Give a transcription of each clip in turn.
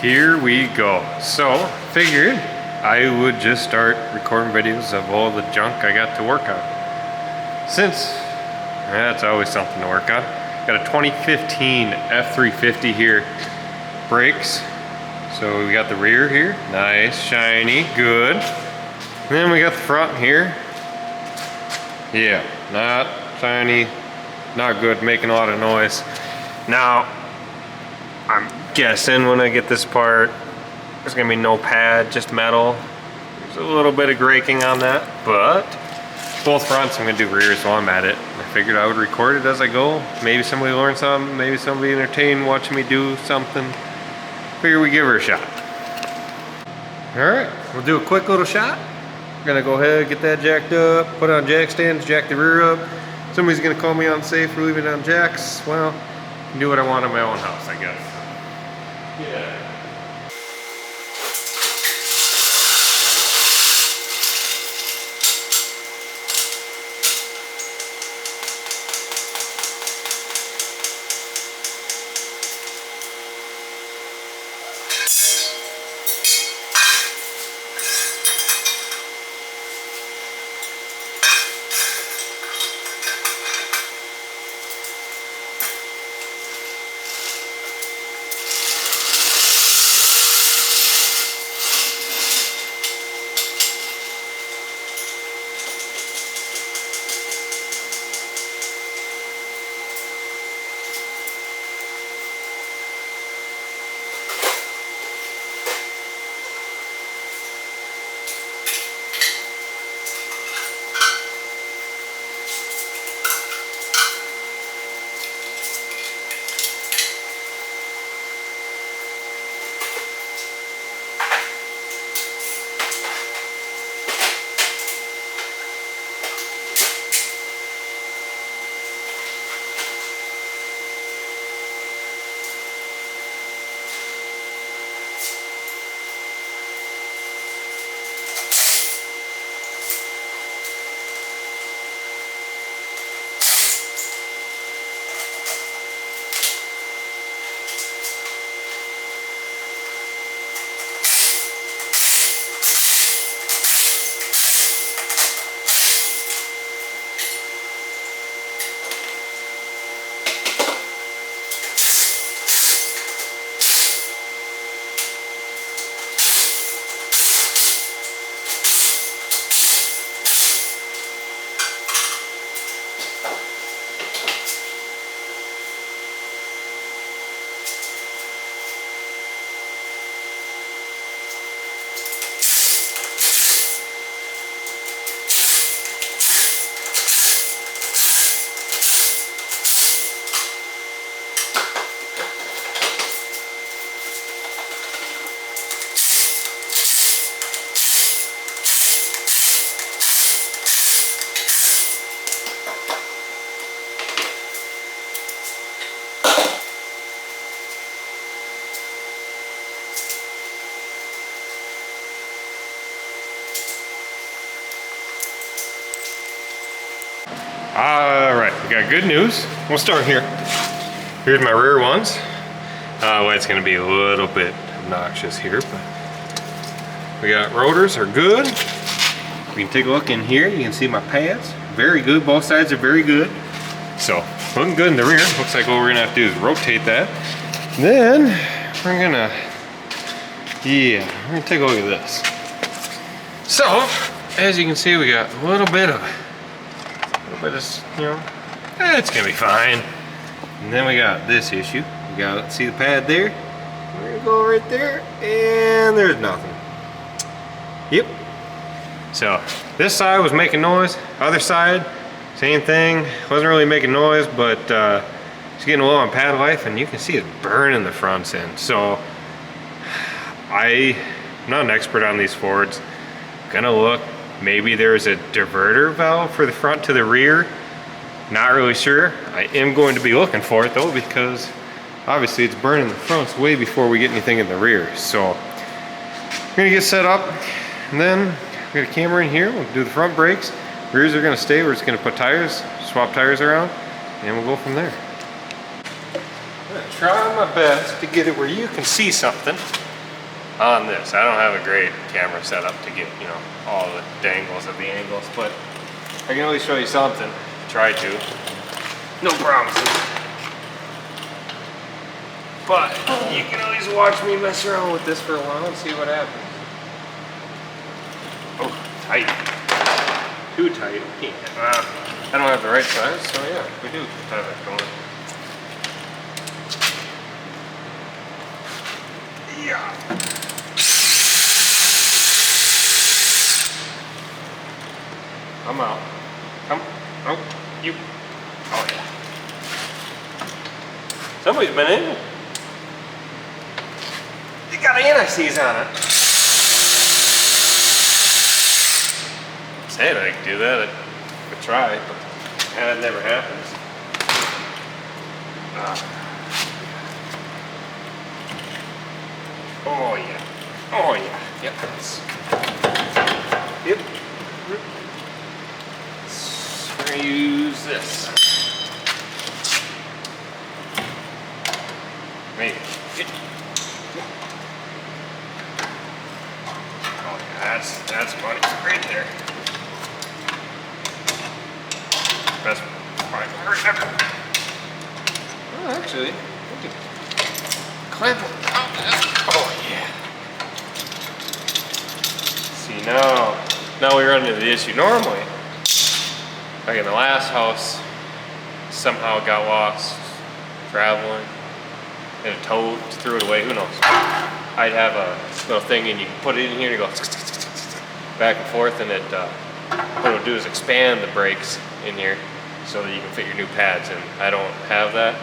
Here we go. So, figured I would just start recording videos of all the junk I got to work on. Since that's always something to work on. Got a 2015 F-350 here. Brakes. So we got the rear here. Nice, shiny, good. And then we got the front here. Yeah, not shiny, not good, making a lot of noise. Now, I'm guessing when I get this part, there's gonna be no pad, just metal. There's a little bit of grating on that, but both fronts, I'm gonna do rears while I'm at it. I figured I would record it as I go. Maybe somebody learn something, maybe somebody entertained watching me do something. Figure we give her a shot. All right, we'll do a quick little shot. I'm gonna go ahead, get that jacked up, put it on jack stands, jack the rear up. Somebody's gonna call me unsafe for leaving it on jacks. Well, I can do what I want in my own house, I guess. Yeah. Alright, we got good news. We'll start here. Here's my rear ones. Well, it's going to be a little bit obnoxious here, but we got rotors are good. We can take a look in here. You can see my pads. Very good. Both sides are very good. So, looking good in the rear. Looks like what we're going to have to do is rotate that. Then, we're going to take a look at this. So, as you can see, we got a little bit of, you know, it's gonna be fine. And then we got this issue. We got, see the pad there? We're gonna go right there, and there's nothing. Yep. So this side was making noise. Other side, same thing. Wasn't really making noise, but it's getting low on pad life, and you can see it's burning the fronts in. So I'm not an expert on these Fords. Gonna look. Maybe there's a diverter valve for the front to the rear. Not really sure. I am going to be looking for it though, because obviously it's burning the fronts way before we get anything in the rear. So I'm gonna get set up, and then we got a camera in here. We'll do the front brakes. Rears are gonna stay. We're just gonna put tires, swap tires around, and we'll go from there. I'm gonna try my best to get it where you can see something. on this. I don't have a great camera setup to get, you know, all the dangles of the angles, but I can always show you something. Try to. No promises. But you can always watch me mess around with this for a while and see what happens. Oh, tight. Too tight. I don't have the right size, so yeah, we do have that going. Yeah. I'm out. Come. Oh, you. Oh, yeah. Somebody's been in. You got anti-seize on it. Saying I can do that. I could try, but that never happens. Oh yeah. Oh yeah. Yep. Yep. We're gonna use this. Maybe. Oh yeah, that's money right there. Best primer ever. Oh, actually, we can clamp it. Oh yeah. See now we run into the issue. Normally, like in the last house, somehow got lost traveling in a tote, threw it away. Who knows? I'd have a little thing, and you put it in here, and you go back and forth, and it what it'll do is expand the brakes in here so that you can fit your new pads in. I don't have that.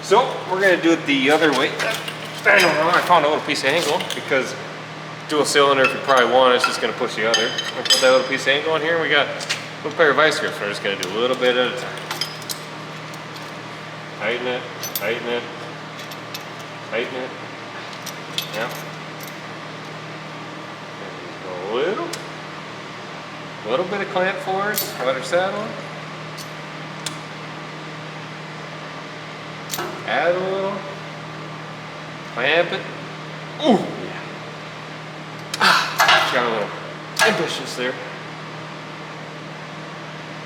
So we're gonna do it the other way. I don't know, I found a little piece of angle because dual cylinder, if you probably want, it's just gonna push the other. We'll put that little piece of angle in here. We got a little pair of vice grips. We're just gonna do a little bit at a time. Tighten it, tighten it, tighten it. Yeah. And a little bit of clamp force, let her settle. Add a little, clamp it. Ooh, yeah. Got a little ambitious there.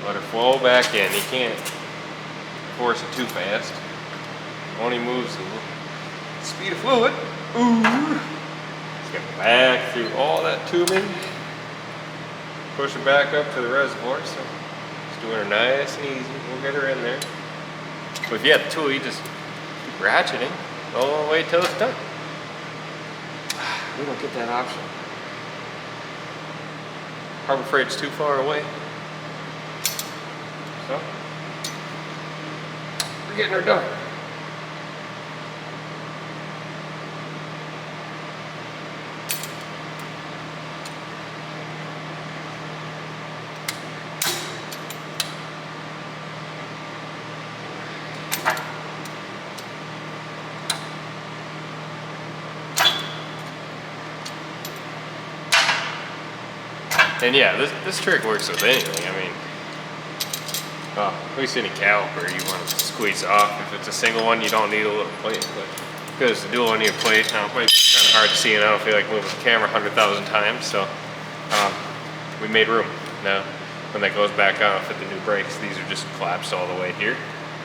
Let her flow back in. You can't force it too fast. Only moves the speed of fluid. Ooh. Let's get back through all that tubing. Push her back up to the reservoir. So just doing her nice and easy. We'll get her in there. But if you have the tool, you just keep ratcheting all the way till it's done. We don't get that option. Harbor Freight's too far away. So we're getting her done. And yeah, this trick works with anything. I mean, at least any caliper you want to squeeze off. If it's a single one, you don't need a little plate. But because it's a dual, you need a plate. Now, it might be kind of hard to see, and I don't feel like moving the camera 100,000 times. So we made room. Now, when that goes back on, fit the new brakes. These are just collapsed all the way here.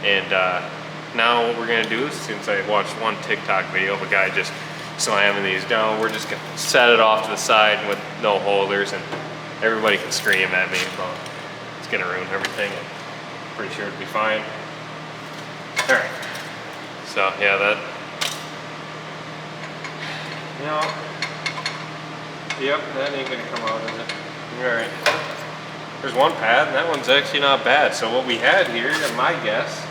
And now what we're gonna do, since I watched one TikTok video of a guy just slamming these down, we're just gonna set it off to the side with no holders, and everybody can scream at me about it's gonna ruin everything. I'm pretty sure it'll be fine. All right. So yeah, that. You know. Yep, that ain't gonna come out, is it? All right. There's one pad, and that one's actually not bad. So what we had here, my guess,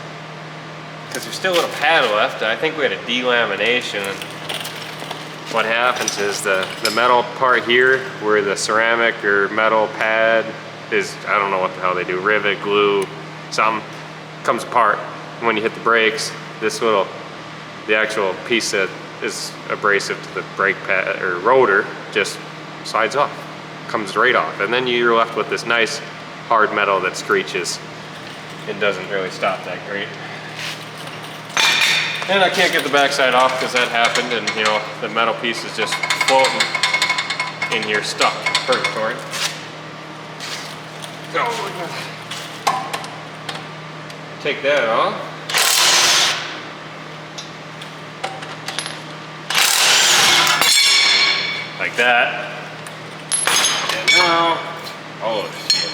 because there's still a little pad left. I think we had a delamination. And what happens is the metal part here, where the ceramic or metal pad is, I don't know what the hell they do, rivet, glue, something, comes apart. And when you hit the brakes, this little, the actual piece that is abrasive to the brake pad or rotor just slides off, comes right off. And then you're left with this nice hard metal that screeches. It doesn't really stop that great. And I can't get the backside off because that happened, and you know, the metal piece is just floating in here stuck. Purgatory. Oh my God. Take that off. Like that. And now, oh shit.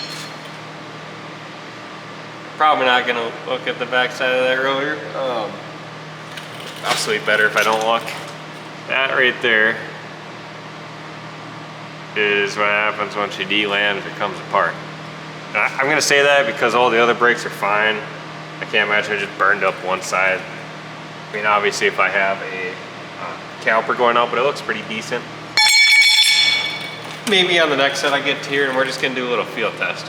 Probably not gonna look at the backside of that rotor. I'll sleep better if I don't look. That right there is what happens once you de-land, it comes apart. I'm gonna say that because all the other brakes are fine. I can't imagine I just burned up one side. I mean, obviously if I have a caliper going out, but it looks pretty decent. Maybe on the next set I get to here and we're just gonna do a little field test.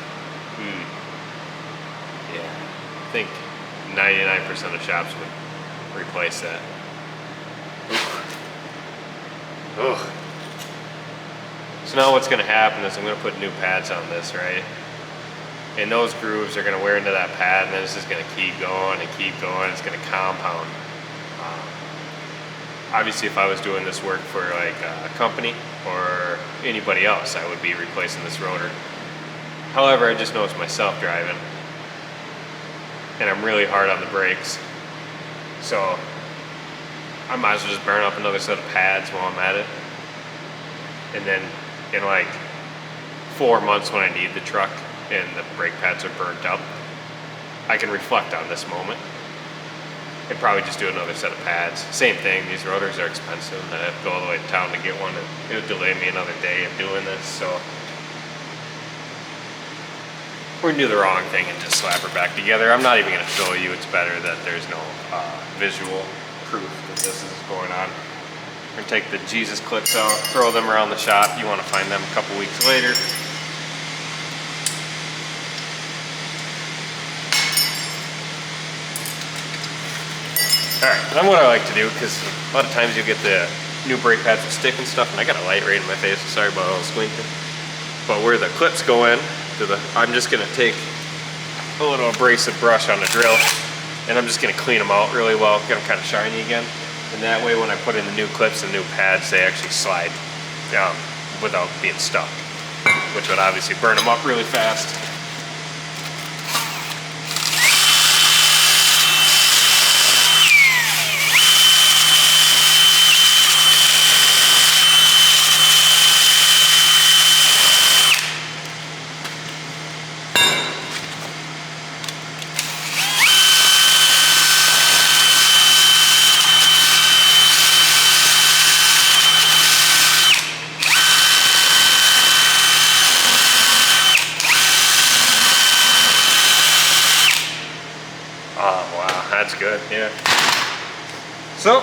Yeah, I think 99% of shops would replace that. Ugh. So now what's gonna happen is I'm gonna put new pads on this, right? And those grooves are gonna wear into that pad, and then it's just gonna keep going and keep going. It's gonna compound. Obviously, if I was doing this work for like a company or anybody else, I would be replacing this rotor. However, I just know it's myself driving, and I'm really hard on the brakes. So I might as well just burn up another set of pads while I'm at it. And then in like 4 months when I need the truck and the brake pads are burnt up, I can reflect on this moment and probably just do another set of pads. Same thing, these rotors are expensive. I have to go all the way to town to get one, and it would delay me another day of doing this, so we're gonna do the wrong thing and just slap her back together. I'm not even gonna show you, it's better that there's no visual proof that this is going on. We're gonna take the Jesus clips out, throw them around the shop. You wanna find them a couple weeks later. All right, then what I like to do, because a lot of times you get the new brake pads with stick and stuff, and I got a light right in my face, so sorry about all the squinting. But where the clips go in, I'm just gonna take a little abrasive brush on the drill, and I'm just gonna clean them out really well, get them kind of shiny again. And that way when I put in the new clips and new pads, they actually slide down without being stuck, which would obviously burn them up really fast. That's good, yeah. So,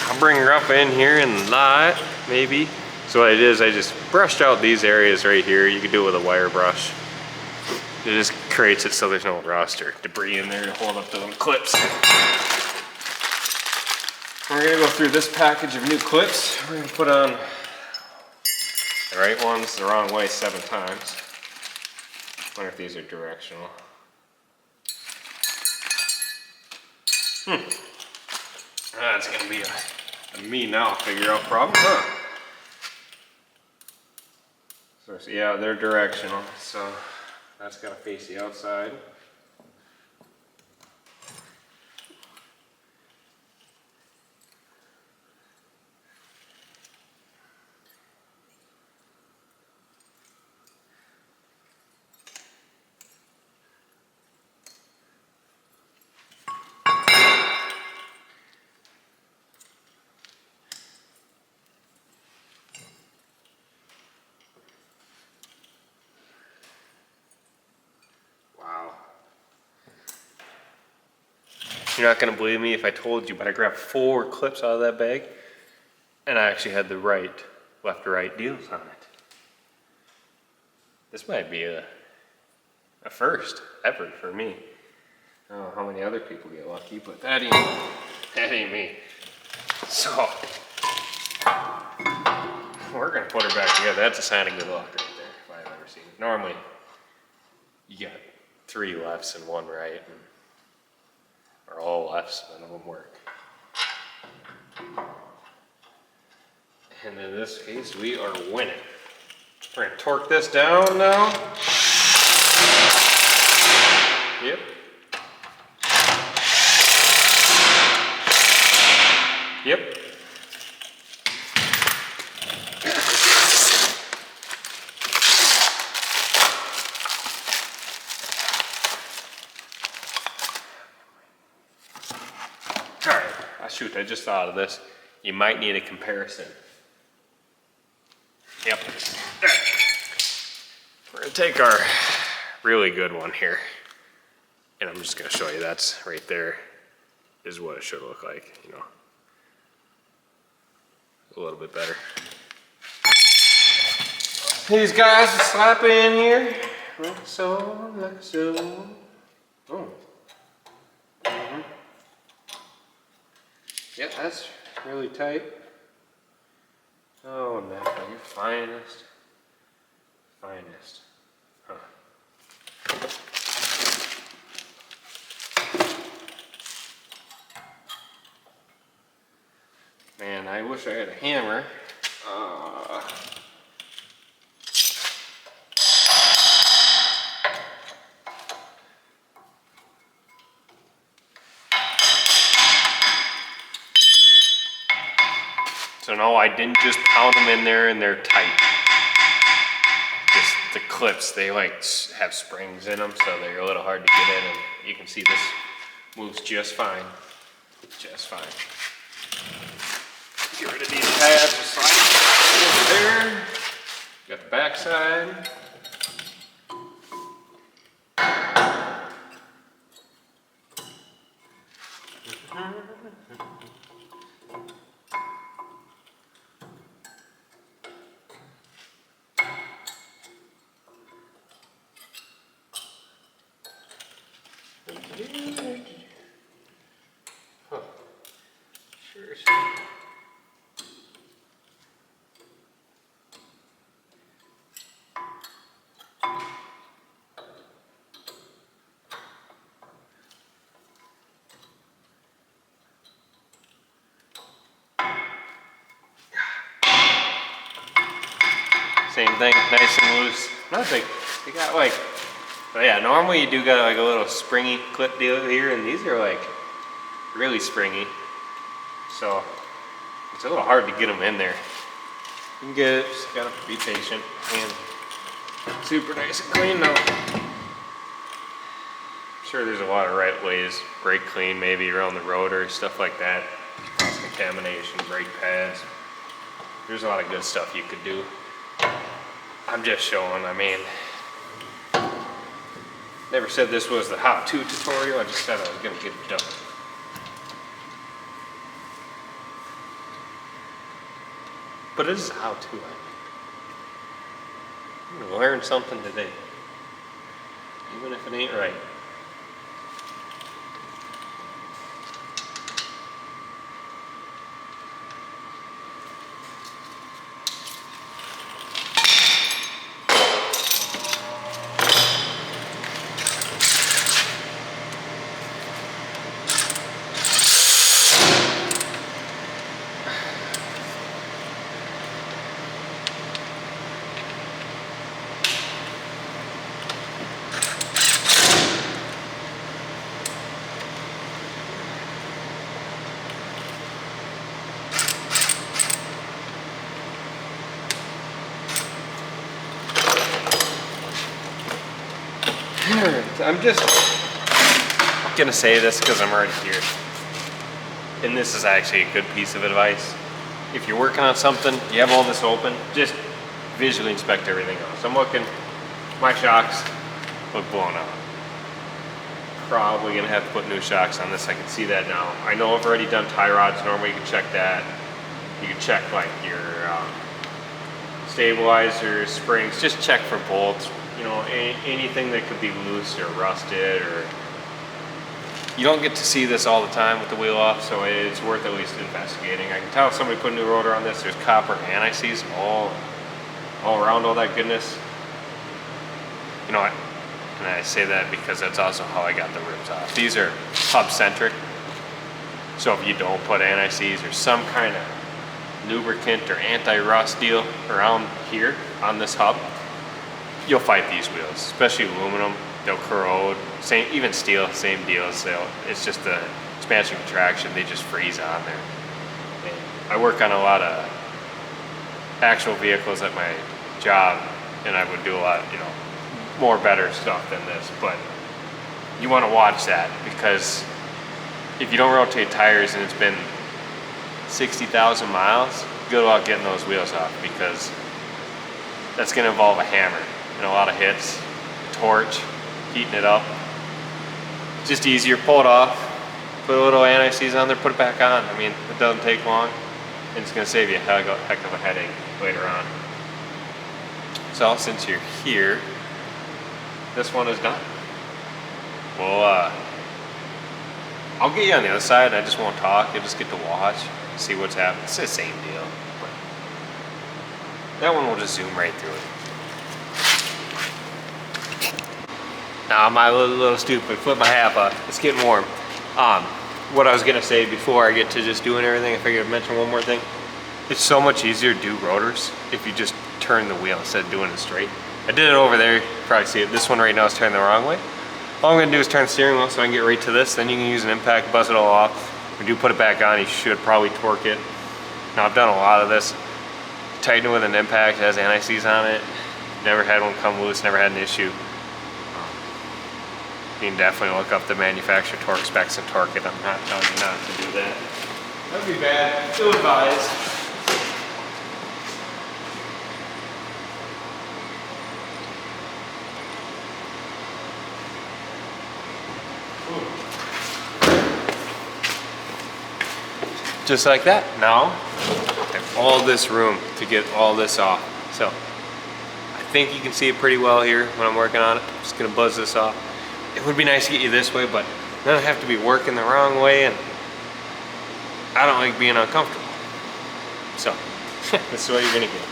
I'll bring her up in here in the lot, maybe. So what I did is I just brushed out these areas right here. You can do it with a wire brush. It just creates it so there's no rust or debris in there to hold up to them clips. We're gonna go through this package of new clips. We're gonna put on the right ones the wrong way 7 times. Wonder if these are directional. That's gonna be a me now figure out problem, huh? So yeah, they're directional, so that's gotta face the outside. You're not gonna believe me if I told you, but I grabbed 4 clips out of that bag, and I actually had the right, left to right deals on it. This might be a first ever for me. I don't know how many other people get lucky, but that ain't me. So, we're gonna put her back together. That's a sign of good luck right there, if I've ever seen it. Normally, you got 3 lefts and 1 right, or all lefts, none of them work. And in this case, we are winning. We're gonna torque this down now. Yep. Yep. Alright, shoot, I just thought of this. You might need a comparison. Yep. We're gonna take our really good one here. And I'm just gonna show you that's right there is what it should look like, you know. A little bit better. These guys are slapping in here. Like so, like so. Oh. Yep, that's really tight. Oh, Napa, your finest. Finest. Huh. Man, I wish I had a hammer. So no, I didn't just pound them in there and they're tight. Just the clips, they like have springs in them, so they're a little hard to get in, and you can see this moves just fine. Just fine. Get rid of these pads, slide over there. Got the back side. Huh. Sure. Same thing, nice and loose. Nothing. You got like, but yeah, normally you do got like a little springy clip deal here, and these are like really springy. So it's a little hard to get them in there. You can get it, just gotta be patient. And super nice and clean though. I'm sure there's a lot of right ways, brake clean maybe around the road or stuff like that. Cross contamination, brake pads. There's a lot of good stuff you could do. I'm just showing, I mean, never said this was the how-to tutorial, I just said I was gonna get it done. But it is a how-to, I mean. I'm gonna learn something today, even if it ain't right. I'm just gonna say this because I'm already here. And this is actually a good piece of advice. If you're working on something, you have all this open, just visually inspect everything else. I'm looking, my shocks look blown out. Probably gonna have to put new shocks on this, I can see that now. I know I've already done tie rods, normally you can check that. You can check like your stabilizers, springs, just check for bolts. You know, anything that could be loose or rusted, or you don't get to see this all the time with the wheel off, so it's worth at least investigating. I can tell if somebody put a new rotor on this, there's copper anti-seize all around all that goodness. You know what? And I say that because that's also how I got the ribs off. These are hub centric, So if you don't put anti-seize or some kind of lubricant or anti-rust deal around here on this hub, you'll fight these wheels, especially aluminum. They'll corrode. Same, even steel, same deal. So it's just the expansion contraction, they just freeze on there. And I work on a lot of actual vehicles at my job, and I would do a lot, you know, more better stuff than this, but you want to watch that, because if you don't rotate tires and it's been 60,000 miles, good luck getting those wheels off, because that's going to involve a hammer and a lot of hits, torch, heating it up. It's just easier, pull it off, put a little anti-seize on there, put it back on. I mean, it doesn't take long, and it's going to save you a heck of a headache later on. So since you're here, this one is done. Well, I'll get you on the other side. I just won't talk. You'll just get to watch, see what's happening. It's the same deal, but that one will just zoom right through it. Now I'm a little stupid. Flip my hat up. It's getting warm. What I was gonna say before I get to just doing everything, I figured I'd mention one more thing. It's so much easier to do rotors if you just turn the wheel instead of doing it straight. I did it over there. You probably see it. This one right now is turning the wrong way. All I'm gonna do is turn the steering wheel so I can get right to this. Then you can use an impact, buzz it all off. When you do put it back on, you should probably torque it. Now I've done a lot of this. Tighten it with an impact, it has anti-seize on it. Never had one come loose, never had an issue. You can definitely look up the manufacturer torque specs and torque it. I'm not telling you not to do that. That'd be bad, still advised. Just like that. Now, I have all this room to get all this off. So, I think you can see it pretty well here when I'm working on it. I'm just gonna buzz this off. It would be nice to get you this way, but then I have to be working the wrong way, and I don't like being uncomfortable. So, this is what you're gonna get.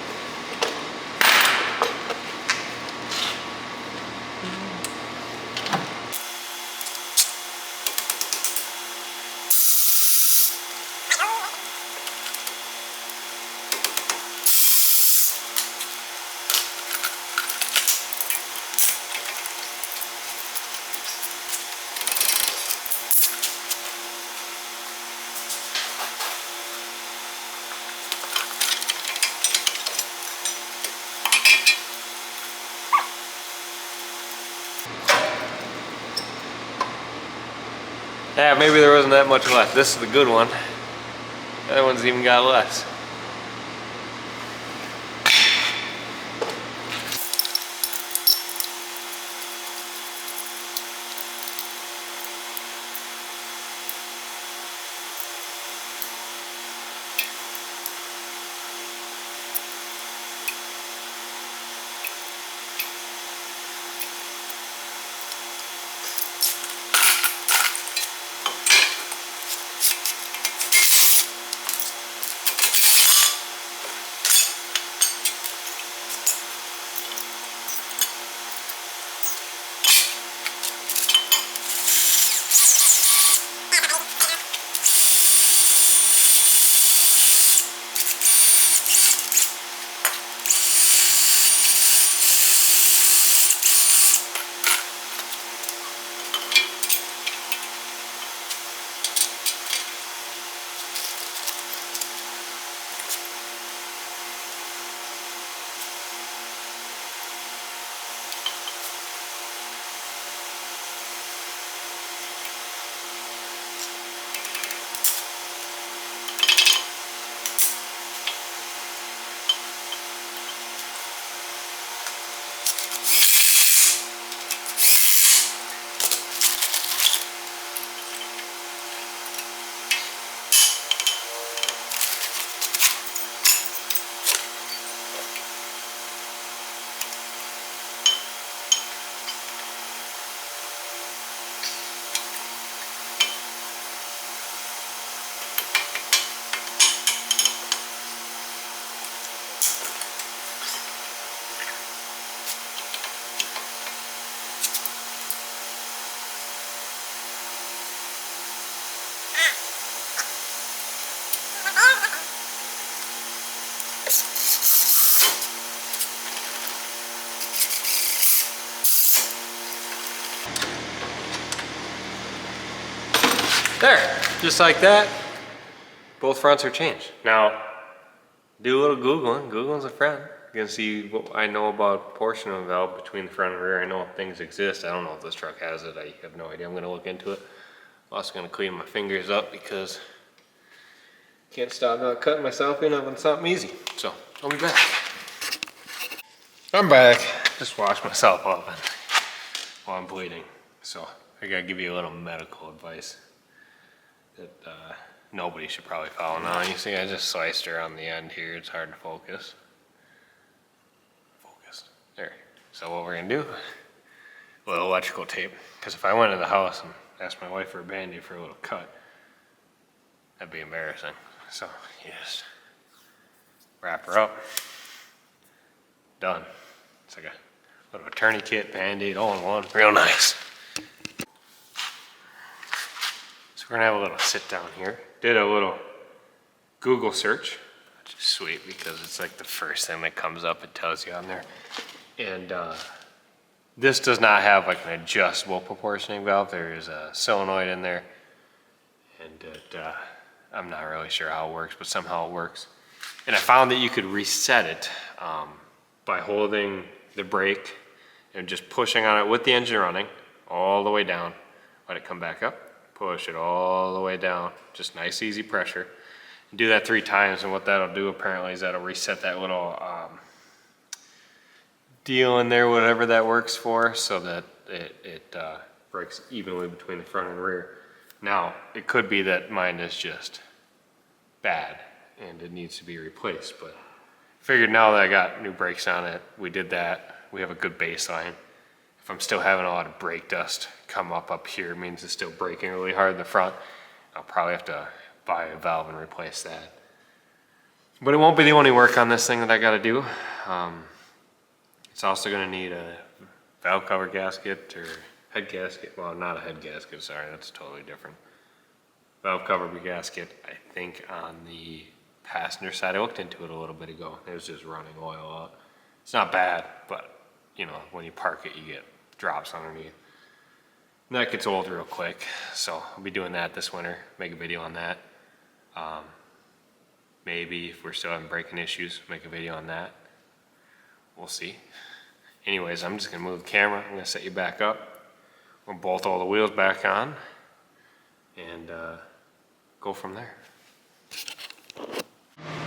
Yeah, maybe there wasn't that much left. This is the good one. The other one's even got less. There, just like that, both fronts are changed. Now, do a little Googling. Googling's a friend. You can see what I know about portioning valve between the front and rear. I know things exist. I don't know if this truck has it. I have no idea. I'm gonna look into it. I'm also gonna clean my fingers up because I can't stop not cutting myself in on something easy. So, I'll be back. I'm back. Just washed myself up while I'm bleeding. So, I gotta give you a little medical advice that nobody should probably follow now. You see, I just sliced her on the end here. It's hard to focus. There. So what we're gonna do, a little electrical tape, because if I went to the house and asked my wife for a Band-Aid for a little cut, that'd be embarrassing. So you just wrap her up, done. It's like a little tourniquet, Band-Aid, all in one, real nice. So we're gonna have a little sit down here. Did a little Google search, which is sweet because it's like the first thing that comes up, it tells you on there. And this does not have like an adjustable proportioning valve. There is a solenoid in there, and I'm not really sure how it works, but somehow it works. And I found that you could reset it by holding the brake and just pushing on it with the engine running all the way down. Let it come back up, push it all the way down, just nice easy pressure. And do that 3 times, and what that'll do apparently is that'll reset that little deal in there, whatever that works for, so that it breaks evenly between the front and rear. Now, it could be that mine is just bad and it needs to be replaced, but figured now that I got new brakes on it, we did that, we have a good baseline. If I'm still having a lot of brake dust come up here, it means it's still braking really hard in the front. I'll probably have to buy a valve and replace that. But it won't be the only work on this thing that I gotta do. It's also going to need a valve cover gasket or head gasket. Well, not a head gasket, sorry, that's totally different. Valve cover gasket, I think on the passenger side. I looked into it a little bit ago. It was just running oil out. It's not bad, but you know, when you park it, you get drops underneath. And that gets old real quick, so I'll be doing that this winter, make a video on that. Maybe if we're still having braking issues, make a video on that. We'll see. Anyways, I'm just gonna move the camera. I'm gonna set you back up. We'll bolt all the wheels back on and go from there.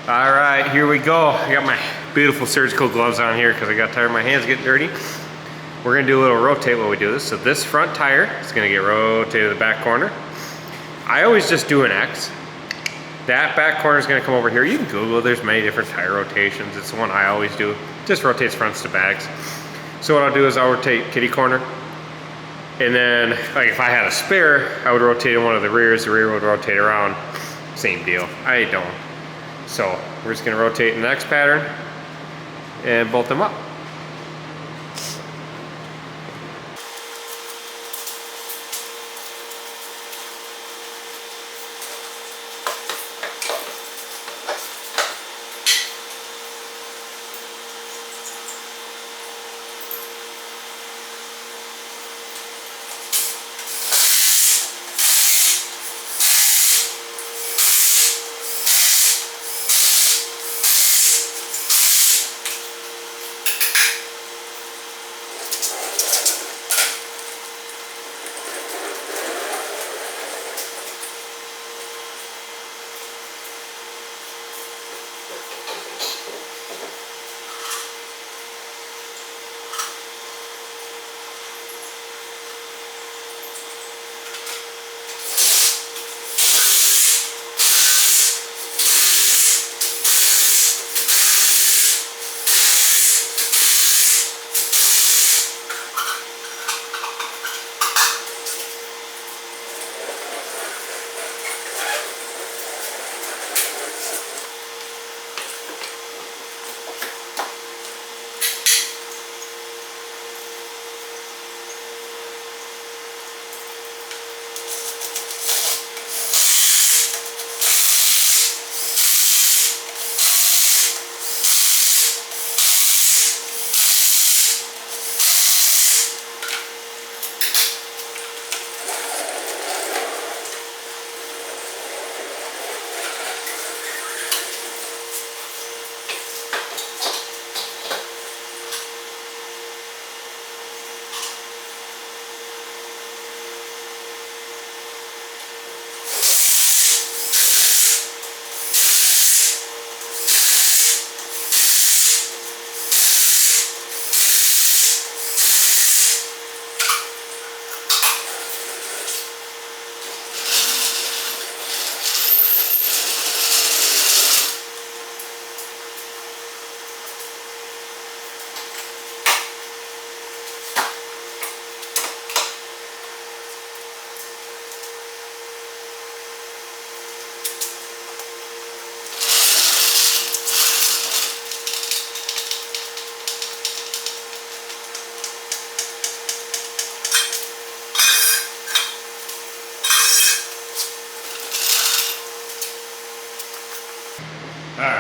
All right, here we go. I got my beautiful surgical gloves on here because I got tired of my hands getting dirty. We're gonna do a little rotate while we do this. So this front tire is gonna get rotated to the back corner. I always just do an X. That back corner is going to come over here. You can Google, there's many different tire rotations. It's the one I always do. Just rotates fronts to backs. So what I'll do is I'll rotate kitty corner. And then, like if I had a spare, I would rotate in one of the rears. The rear would rotate around. Same deal. I don't. So we're just going to rotate in the X pattern and bolt them up.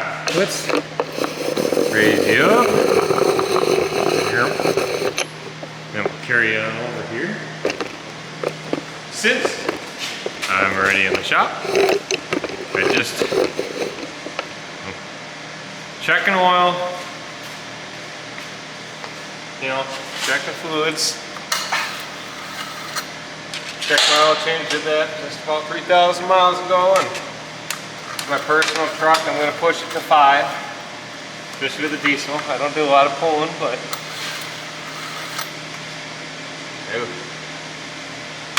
Alright, let's raise you up. Here. Then we'll carry you on over here. Since I'm already in the shop, I just checking oil, you know, checking fluids. Check my oil change, did that just about 3,000 miles ago, and my personal truck, I'm going to push it to 5, especially with the diesel. I don't do a lot of pulling, but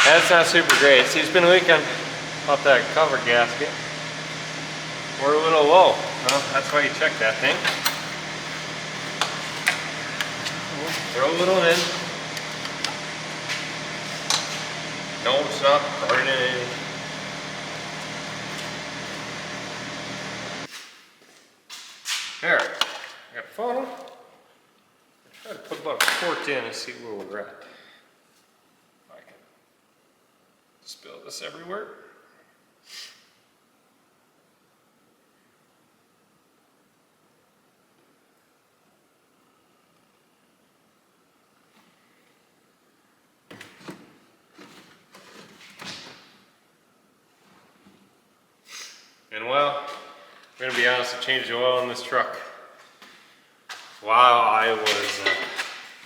that's not super great. See, it's been leaking off that cover gasket. We're a little low. Well, that's why you check that thing. Throw a little in. No, it's not burning. There, I got a funnel. I'll try to put about a quart in and see where we're at. If I can spill this everywhere. And well, I'm going to be honest, I changed the oil in this truck while I was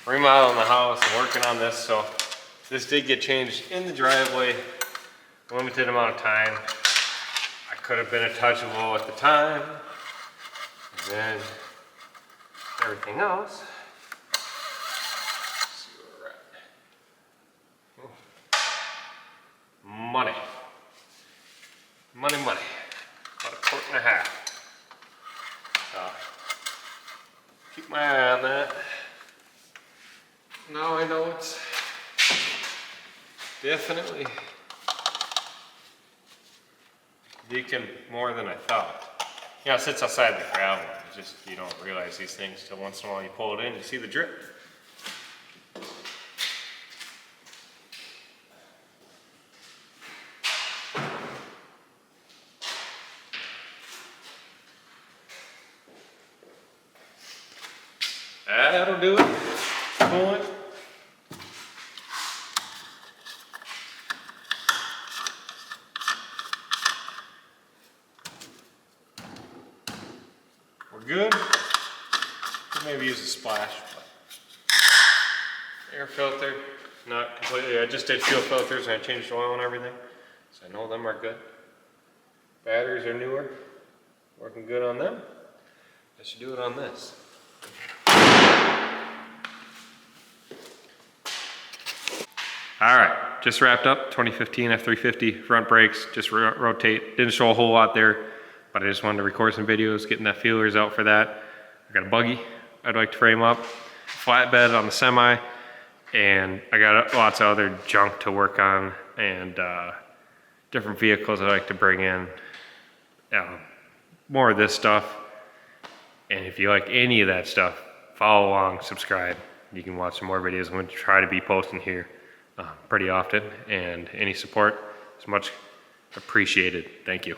remodeling the house and working on this, so this did get changed in the driveway, limited amount of time. I could have been a touch low at the time, and then everything else. Let's see where we're at. Money. Money, money. About a quart and a half. Keep my eye on that. Now I know it's definitely leaking more than I thought. You know, it sits outside the gravel. It's just, you don't realize these things till once in a while you pull it in, you see the drip. That'll do it. Pull it. We're good. Maybe use a splash. Air filter, not completely. I just did fuel filters and I changed the oil and everything, so I know them are good. Batteries are newer, working good on them. I should do it on this. All right, just wrapped up 2015 F-350 front brakes, just rotate. Didn't show a whole lot there, but I just wanted to record some videos, getting that feelers out for that. I got a buggy I'd like to frame up, flatbed on the semi, and I got lots of other junk to work on and different vehicles I'd like to bring in. More of this stuff. And if you like any of that stuff, follow along, subscribe. You can watch some more videos. I'm going to try to be posting here pretty often, and any support is much appreciated. Thank you.